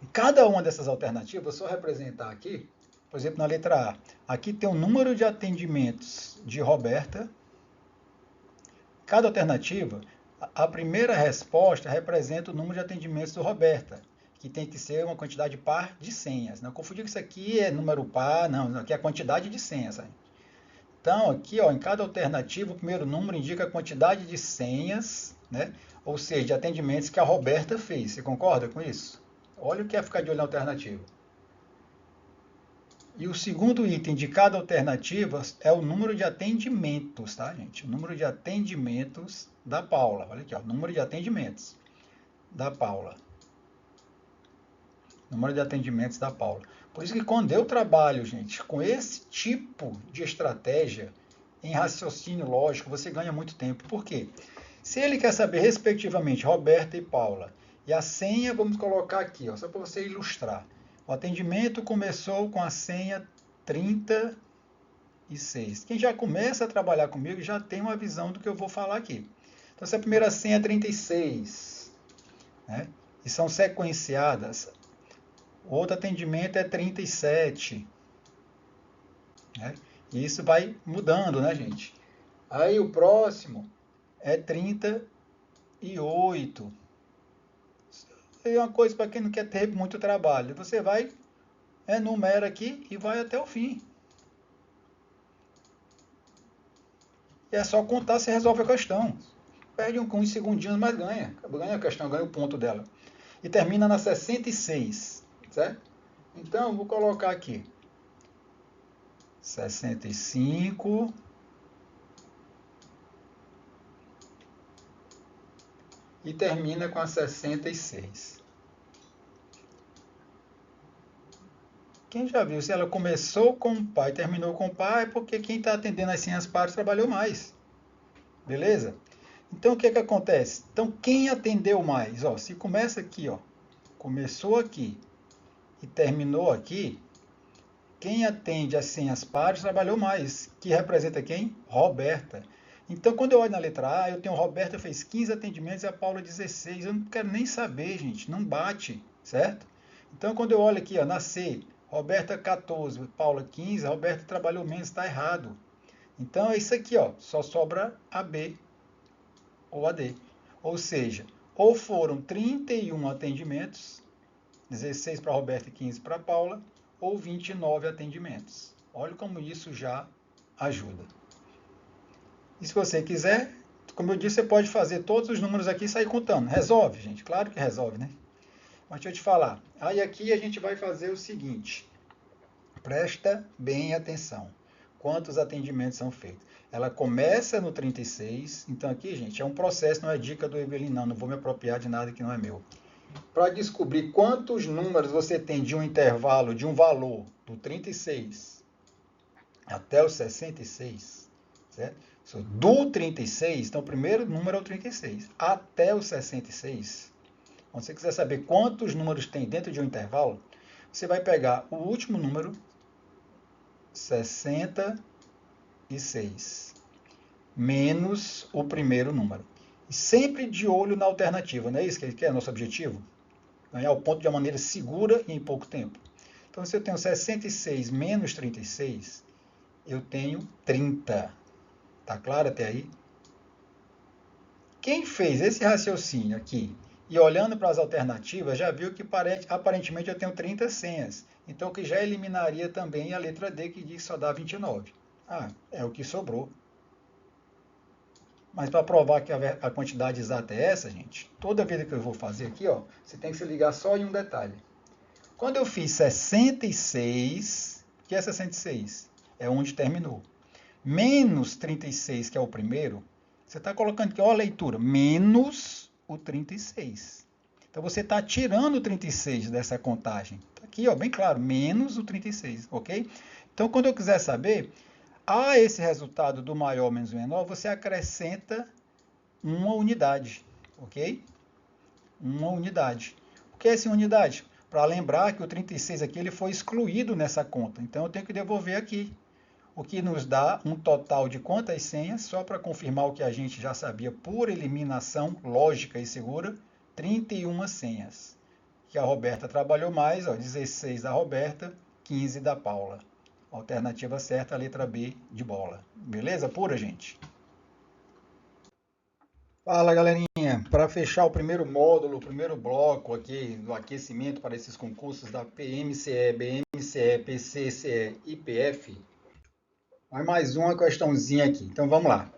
E cada uma dessas alternativas, vou só representar aqui, por exemplo, na letra A. Aqui tem o número de atendimentos de Roberta. Cada alternativa A primeira resposta representa o número de atendimentos do Roberta, que tem que ser uma quantidade par de senhas. Não confundir que isso aqui é número par, não, aqui é a quantidade de senhas. Sabe? Então, aqui, ó, em cada alternativa, o primeiro número indica a quantidade de senhas, né? Ou seja, de atendimentos que a Roberta fez. Você concorda com isso? Olha o que é ficar de olho na alternativa. E o segundo item de cada alternativa é o número de atendimentos, tá, gente? O número de atendimentos da Paula. Olha aqui, ó, número de atendimentos da Paula. Número de atendimentos da Paula. Por isso que quando eu trabalho, gente, com esse tipo de estratégia em raciocínio lógico, você ganha muito tempo. Por quê? Se ele quer saber, respectivamente, Roberta e Paula, e a senha, vamos colocar aqui, ó, só para você ilustrar. O atendimento começou com a senha 36. Quem já começa a trabalhar comigo já tem uma visão do que eu vou falar aqui. Então, essa primeira senha é 36, né? E são sequenciadas. O outro atendimento é 37, né? E isso vai mudando, né, gente? Aí o próximo é 38. É uma coisa para quem não quer ter muito trabalho. Você vai, enumera aqui e vai até o fim. E é só contar, se resolve a questão. Perde uns segundinhos, mas ganha. Ganha a questão, ganha o ponto dela. E termina na 66, certo? Então, vou colocar aqui 65 e termina com a 66. Quem já viu, se ela começou com o pai e terminou com o pai, é porque quem está atendendo as senhas pares trabalhou mais. Beleza? Então, o que acontece? Então, quem atendeu mais? Ó, se começa aqui, ó, começou aqui e terminou aqui, quem atende as senhas pares trabalhou mais, que representa quem? Roberta. Então, quando eu olho na letra A, eu tenho Roberta fez 15 atendimentos e a Paula 16. Eu não quero nem saber, gente, não bate, certo? Então, quando eu olho aqui, ó, na C, Roberta 14, Paula 15, Roberta trabalhou menos, está errado. Então, é isso aqui, ó, só sobra a B ou a D. Ou seja, ou foram 31 atendimentos, 16 para a Roberta e 15 para a Paula, ou 29 atendimentos. Olha como isso já ajuda. E se você quiser, como eu disse, você pode fazer todos os números aqui e sair contando. Resolve, gente? Claro que resolve, né? Mas deixa eu te falar. Aí aqui a gente vai fazer o seguinte. Presta bem atenção. Quantos atendimentos são feitos? Ela começa no 36. Então aqui, gente, é um processo, não é dica do Evelyn, não. Não vou me apropriar de nada que não é meu. Para descobrir quantos números você tem de um intervalo, de um valor do 36 até o 66, certo? Do 36, então o primeiro número é o 36, até o 66. Quando você quiser saber quantos números tem dentro de um intervalo, você vai pegar o último número, 66, menos o primeiro número. E sempre de olho na alternativa, não é isso que é nosso objetivo? Ganhar o ponto de uma maneira segura e em pouco tempo. Então, se eu tenho 66 menos 36, eu tenho 30. Tá claro até aí? Quem fez esse raciocínio aqui e olhando para as alternativas já viu que aparentemente eu tenho 30 senhas. Então, que já eliminaria também a letra D, que diz que só dá 29. Ah, é o que sobrou. Mas para provar que a quantidade exata é essa, gente, toda vez que eu vou fazer aqui, ó, você tem que se ligar só em um detalhe. Quando eu fiz 66, o que é 66? É onde terminou. Menos 36, que é o primeiro, você está colocando aqui, ó, a leitura, menos o 36. Então você está tirando o 36 dessa contagem. Tá aqui, ó, bem claro, menos o 36, ok? Então, quando eu quiser saber, a esse resultado do maior menos o menor, você acrescenta uma unidade, ok? Uma unidade. O que é essa unidade? Para lembrar que o 36 aqui ele foi excluído nessa conta. Então eu tenho que devolver aqui. O que nos dá um total de quantas senhas? Só para confirmar o que a gente já sabia por eliminação lógica e segura, 31 senhas. Que a Roberta trabalhou mais, ó, 16 da Roberta, 15 da Paula. Alternativa certa, a letra B de bola. Beleza? Pura, gente? Fala, galerinha. galerinha, para fechar o primeiro módulo, o primeiro bloco aqui do aquecimento para esses concursos da PMCE, BMCE, PCCE e PF, vai mais uma questãozinha aqui. Então vamos lá,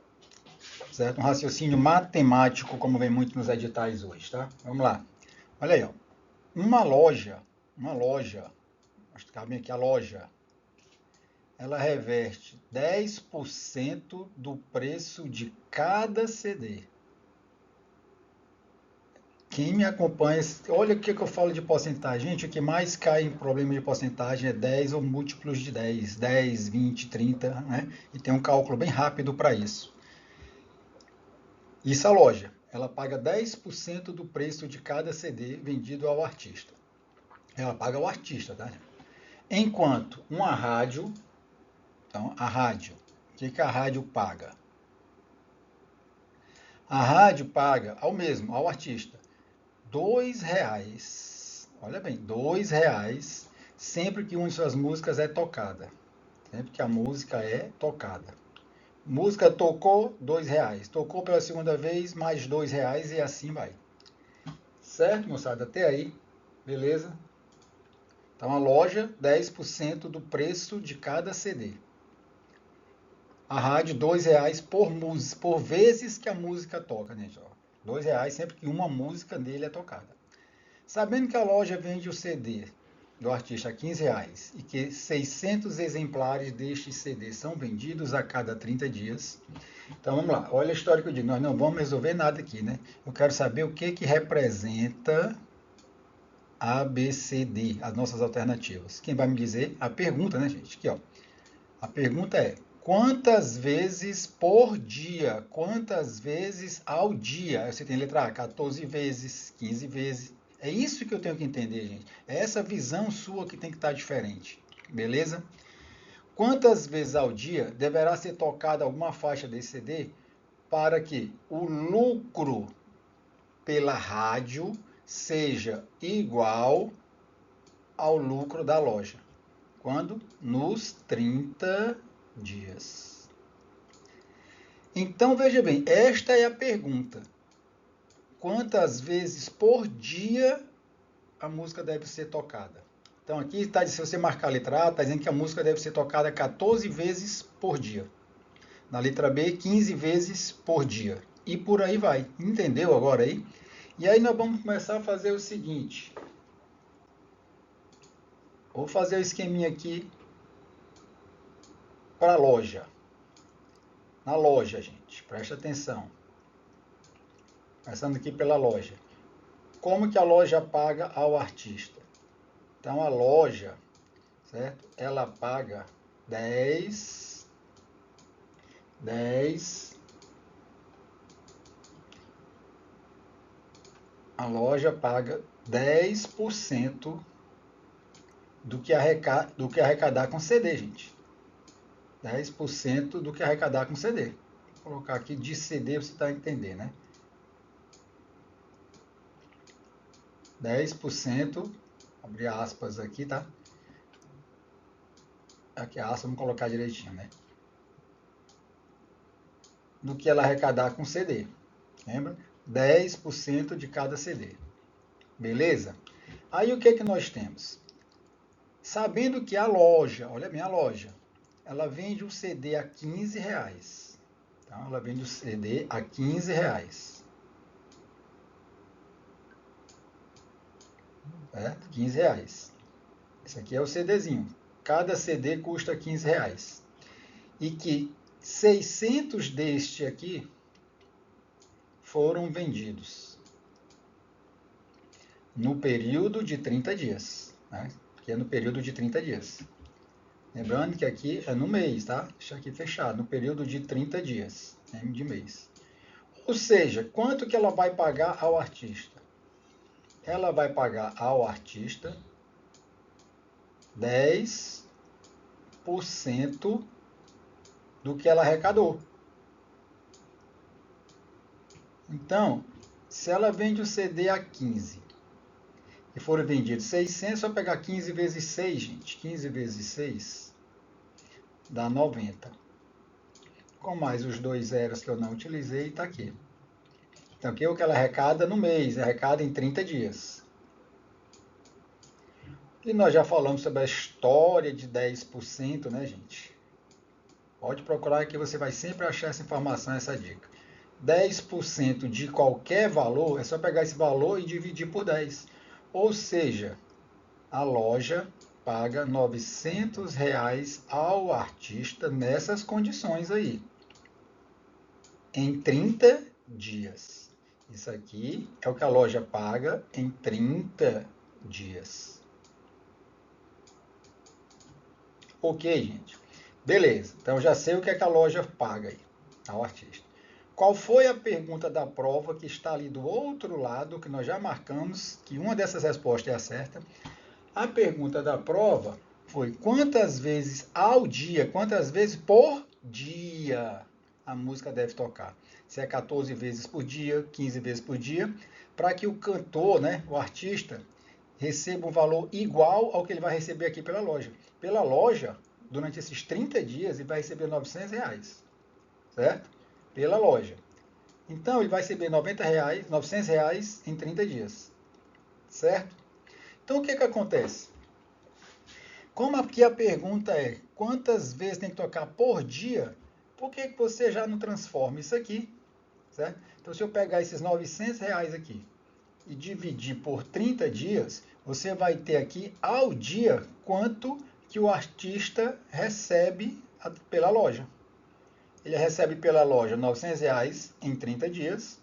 certo? Um raciocínio matemático, como vem muito nos editais hoje, tá? Vamos lá. Olha aí, ó. Uma loja, cabe aqui a loja, ela reverte 10% do preço de cada CD. Quem me acompanha, olha o que eu falo de porcentagem. Gente, o que mais cai em problema de porcentagem é 10 ou múltiplos de 10. 10, 20, 30, né? E tem um cálculo bem rápido para isso. Isso a loja, ela paga 10% do preço de cada CD vendido ao artista. Ela paga ao artista, tá? Enquanto uma rádio, então a rádio, o que a rádio paga? A rádio paga ao artista, R$2, olha bem, R$2 sempre que uma de suas músicas é tocada. Sempre que a música é tocada. Música tocou, R$2. Tocou pela segunda vez, mais R$2 e assim vai. Certo, moçada? Até aí, beleza? Então a loja, 10% do preço de cada CD. A rádio, R$2 por vezes que a música toca, né, gente? R$2 sempre que uma música dele é tocada. Sabendo que a loja vende o CD do artista a R$15 e que 600 exemplares deste CD são vendidos a cada 30 dias. Então vamos lá, olha a história que eu digo, nós não vamos resolver nada aqui, né? Eu quero saber o que representa A, B, C, D, as nossas alternativas. Quem vai me dizer? A pergunta, né, gente? Aqui, ó. A pergunta é: quantas vezes por dia? Quantas vezes ao dia? Você tem letra A, 14 vezes, 15 vezes. É isso que eu tenho que entender, gente. É essa visão sua que tem que estar diferente. Beleza? Quantas vezes ao dia deverá ser tocada alguma faixa desse CD para que o lucro pela rádio seja igual ao lucro da loja? Quando? Nos 30 dias. Então, veja bem, esta é a pergunta. Quantas vezes por dia a música deve ser tocada? Então, aqui está, se você marcar a letra A, está dizendo que a música deve ser tocada 14 vezes por dia. Na letra B, 15 vezes por dia. E por aí vai. Entendeu agora aí? E aí nós vamos começar a fazer o seguinte. Vou fazer o esqueminha aqui para a loja. Na loja, gente, presta atenção. Começando aqui pela loja. Como que a loja paga ao artista? Então a loja, certo? Ela paga 10. A loja paga 10% do que arrecadar com CD, gente. 10% do que arrecadar com CD. Vou colocar aqui de CD, você está entendendo, né? 10%, abrir aspas aqui, tá? Aqui a aspas, vamos colocar direitinho, né? Do que ela arrecadar com CD. Lembra? 10% de cada CD. Beleza? Aí o que nós temos? Sabendo que a loja, olha a minha loja, ela vende o CD a R$15. Então, ela vende o CD a R$15. Certo? R$15. Esse aqui é o CDzinho. Cada CD custa R$15. E que 600 deste aqui foram vendidos no período de 30 dias. Né? Que é no período de 30 dias. Lembrando que aqui é no mês, tá? Deixa aqui fechado, no período de 30 dias, de mês. Ou seja, quanto que ela vai pagar ao artista? Ela vai pagar ao artista 10% do que ela arrecadou. Então, se ela vende o CD a 15 e foram vendidos 600, só pegar 15 vezes 6, gente. 15 vezes 6 dá 90. Com mais os 2 zeros que eu não utilizei, está aqui. Então, aqui é o que ela arrecada no mês, arrecada em 30 dias. E nós já falamos sobre a história de 10%, né, gente? Pode procurar que você vai sempre achar essa informação, essa dica. 10% de qualquer valor, é só pegar esse valor e dividir por 10. Ou seja, a loja paga R$ 900 ao artista nessas condições aí, em 30 dias. Isso aqui é o que a loja paga em 30 dias. Ok, gente? Beleza, então já sei o que é que a loja paga aí ao artista. Qual foi a pergunta da prova que está ali do outro lado, que nós já marcamos, que uma dessas respostas é a certa? A pergunta da prova foi quantas vezes ao dia, quantas vezes por dia a música deve tocar. Se é 14 vezes por dia, 15 vezes por dia, para que o cantor, né, o artista, receba um valor igual ao que ele vai receber aqui pela loja. Pela loja, durante esses 30 dias, ele vai receber R$ 900, certo? Pela loja. Então, ele vai receber R$ 900 em 30 dias, certo? Então, o que acontece? Como aqui a pergunta é quantas vezes tem que tocar por dia, por que você já não transforma isso aqui, certo? Então, se eu pegar esses R$ 900 aqui e dividir por 30 dias, você vai ter aqui ao dia quanto que o artista recebe pela loja. Ele recebe pela loja R$ 900 em 30 dias.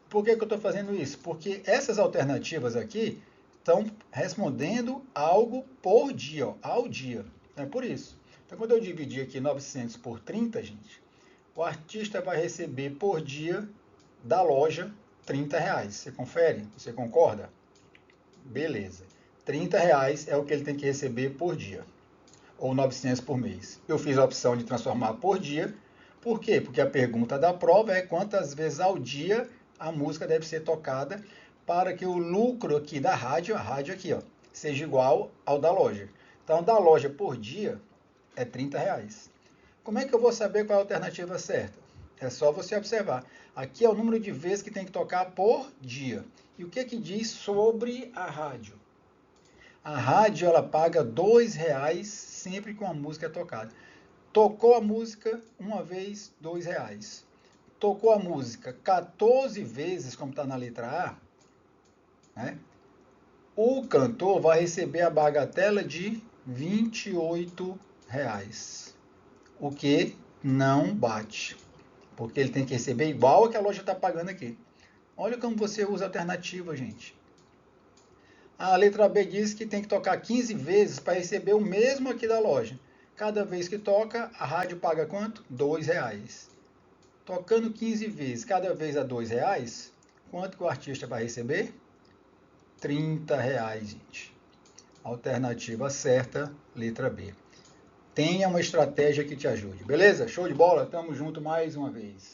Por que eu estou fazendo isso? Porque essas alternativas aqui estão respondendo algo por dia, ó, ao dia. É por isso. Então, quando eu dividir aqui 900 por 30, gente, o artista vai receber por dia da loja R$ 30. Você confere? Você concorda? Beleza. R$ 30 é o que ele tem que receber por dia, ou 900 por mês. Eu fiz a opção de transformar por dia. Por quê? Porque a pergunta da prova é quantas vezes ao dia a música deve ser tocada para que o lucro aqui da rádio, a rádio aqui, ó, seja igual ao da loja. Então, da loja por dia é R$ 30. Como é que eu vou saber qual é a alternativa certa? É só você observar. Aqui é o número de vezes que tem que tocar por dia. E o que diz sobre a rádio? A rádio ela paga R$ 2 sempre que uma música é tocada. Tocou a música uma vez, R$ 2. Tocou a música 14 vezes, como está na letra A, né? O cantor vai receber a bagatela de R$ 28, o que não bate, porque ele tem que receber igual a que a loja está pagando aqui. Olha como você usa a alternativa, gente. A letra B diz que tem que tocar 15 vezes para receber o mesmo aqui da loja. Cada vez que toca, a rádio paga quanto? R$ 2. Tocando 15 vezes, cada vez a R$ 2, quanto que o artista vai receber? R$ 30, gente. Alternativa certa, letra B. Tenha uma estratégia que te ajude. Beleza? Show de bola? Tamo junto mais uma vez.